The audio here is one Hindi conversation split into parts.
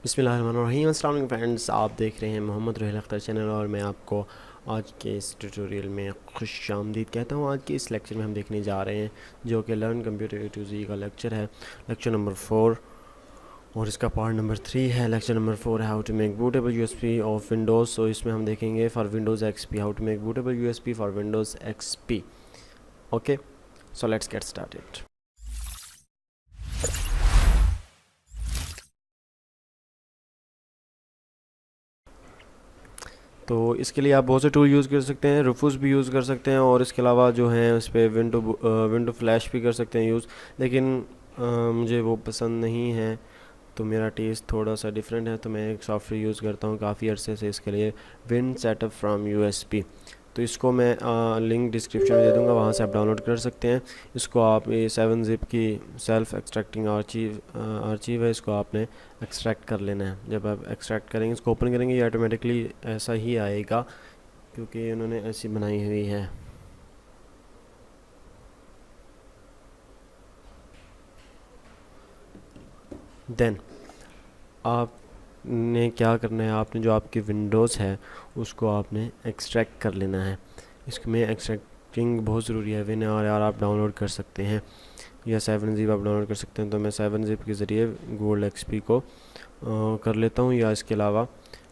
बिस्मिल्लाहिर्रहमानिर्रहीम। अस्सलाम वालेकुम फ्रेंड्स, आप देख रहे हैं मोहम्मद रुहेल अख्तर चैनल और मैं आपको आज के इस ट्यूटोरियल में खुशामदीद कहता हूँ। आज के इस लेक्चर में हम देखने जा रहे हैं जो कि लर्न कंप्यूटर ए टू ज़ी का लेक्चर है, लेक्चर नंबर 4 और इसका पार्ट नंबर 3 है। लेक्चर नंबर 4 है how to make bootable USB of Windows. So इसमें हम देखेंगे for Windows XP how to make bootable USB for Windows XP. Okay, so let's get started. तो इसके लिए आप बहुत से टूल यूज़ कर सकते हैं, रूफूस भी यूज़ कर सकते हैं और इसके अलावा जो है उस पर विंडो फ्लैश भी कर सकते हैं यूज़, लेकिन मुझे वो पसंद नहीं है। तो मेरा टेस्ट थोड़ा सा डिफरेंट है, तो मैं एक सॉफ्टवेयर यूज़ करता हूँ काफ़ी अरसे से इसके लिए, विन सेटअप फ्रॉम यूएसबी। तो इसको मैं लिंक डिस्क्रिप्शन में दे दूँगा, वहाँ से आप डाउनलोड कर सकते हैं। इसको आप ये 7 जिप की सेल्फ एक्सट्रैक्टिंग आर्चीव है, इसको आपने एक्सट्रैक्ट कर लेना है। जब आप एक्सट्रैक्ट करेंगे, इसको ओपन करेंगे, ये ऑटोमेटिकली ऐसा ही आएगा क्योंकि उन्होंने ऐसी बनाई हुई है। देन आपने क्या करना है, आपने जो आपकी विंडोज़ है उसको आपने एक्सट्रैक्ट कर लेना है। इसमें एक्सट्रैक्टिंग बहुत ज़रूरी है। विन आर यार आप डाउनलोड कर सकते हैं या 7 जिप आप डाउनलोड कर सकते हैं। तो मैं 7 जिप के ज़रिए गोल्ड एक्सपी को कर लेता हूँ, या इसके अलावा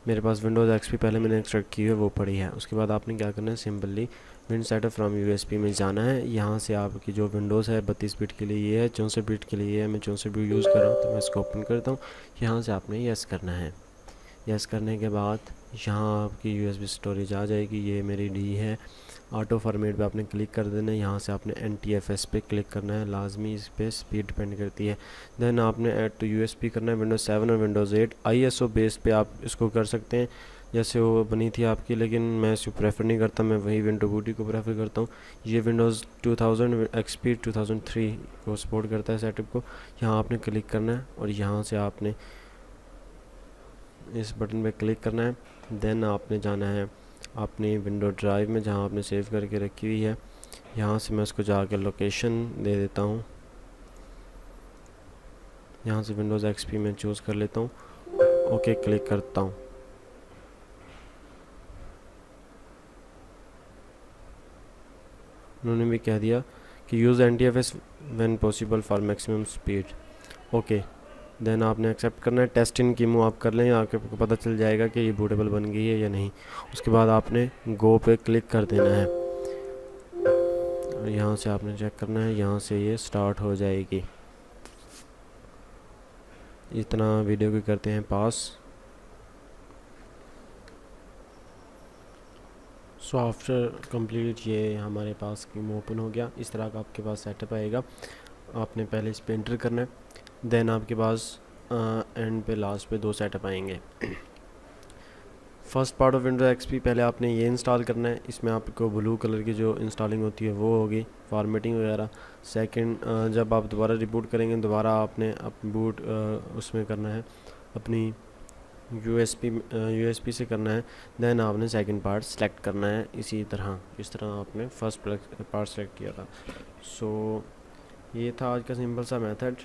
मेरे पास विंडोज़ एक्सपी पहले मैंने एक्सट्रैक्ट की है, वो पड़ी है। उसके बाद आपने क्या करना है, simply wind setup from USB में जाना है। यहाँ से आपकी जो विंडोज़ है 32 बिट के लिए ये है, 64 बिट के लिए ये है। मैं 64 बिट यूज़ कर रहा हूँ, तो मैं इसको ओपन करता हूँ। यहाँ से आपने यस करना है। यस करने के बाद यहाँ आपकी यूएसबी स्टोरेज आ जाएगी। ये मेरी डी है। ऑटो फॉर्मेट पे आपने क्लिक कर देना है। यहाँ से आपने NTFS पे क्लिक करना है, लाजमी इस पर स्पीड डिपेंड करती है। देन आपने ऐड टू यूएसबी करना है, विंडोज़ 7 और विंडोज़ 8 ISO बेस पे आप इसको कर सकते हैं जैसे वो बनी थी आपकी, लेकिन मैं इसको प्रेफर नहीं करता, मैं वही विंडो बूटी को प्रेफर करता हूँ। ये विंडोज़ 2000 XP 2003 को सपोर्ट करता है सेटअप को। यहाँ आपने क्लिक करना है और यहाँ से आपने इस बटन पे क्लिक करना है। देन आपने जाना है अपनी विंडो ड्राइव में जहाँ आपने सेव करके रखी हुई है। यहाँ से मैं इसको जाकर लोकेशन दे देता हूँ। यहाँ से विंडोज़ एक्सपी में चूज़ कर लेता हूँ, ओके क्लिक करता हूँ। उन्होंने भी कह दिया कि use NTFS when possible for maximum speed. Okay, then आपने एक्सेप्ट करना है। टेस्ट इन कीमो आप कर लें, आपको पता चल जाएगा कि ये बूटेबल बन गई है या नहीं। उसके बाद आपने गो पे क्लिक कर देना है और यहाँ से आपने चेक करना है, यहाँ से ये स्टार्ट हो जाएगी। इतना वीडियो को करते हैं पास। सो आफ्टर कंप्लीट ये हमारे पास कीमो ओपन हो गया। इस तरह का आपके पास सेटअप आएगा। आपने पहले इस पे एंटर करना है, देन आपके पास एंड पे लास्ट पे 2 सेटअप आएंगे। First part of Windows XP पहले आपने ये इंस्टॉल करना है। इसमें आपको ब्लू कलर की जो इंस्टॉलिंग होती है वो होगी, फॉर्मेटिंग वगैरह। सेकंड, जब आप दोबारा रिबूट करेंगे, दोबारा आपने बूट उसमें करना है, अपनी यूएसबी से करना है। देन आपने सेकंड पार्ट सेलेक्ट करना है इसी तरह, इस तरह आपने फर्स्ट पार्ट सेलेक्ट किया था। सो ये था आज का सिंपल सा मेथड।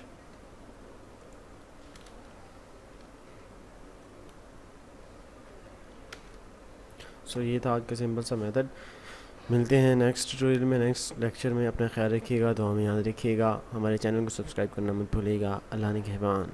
ये था आज का सिंपल सा मेथड। मिलते हैं नेक्स्ट ट्यूटोरियल में, नेक्स्ट लेक्चर में। अपना ख्याल रखिएगा, तो हमें याद रखिएगा। हमारे चैनल को सब्सक्राइब करना मत भूलिएगा। अल्लाह ने कहबान।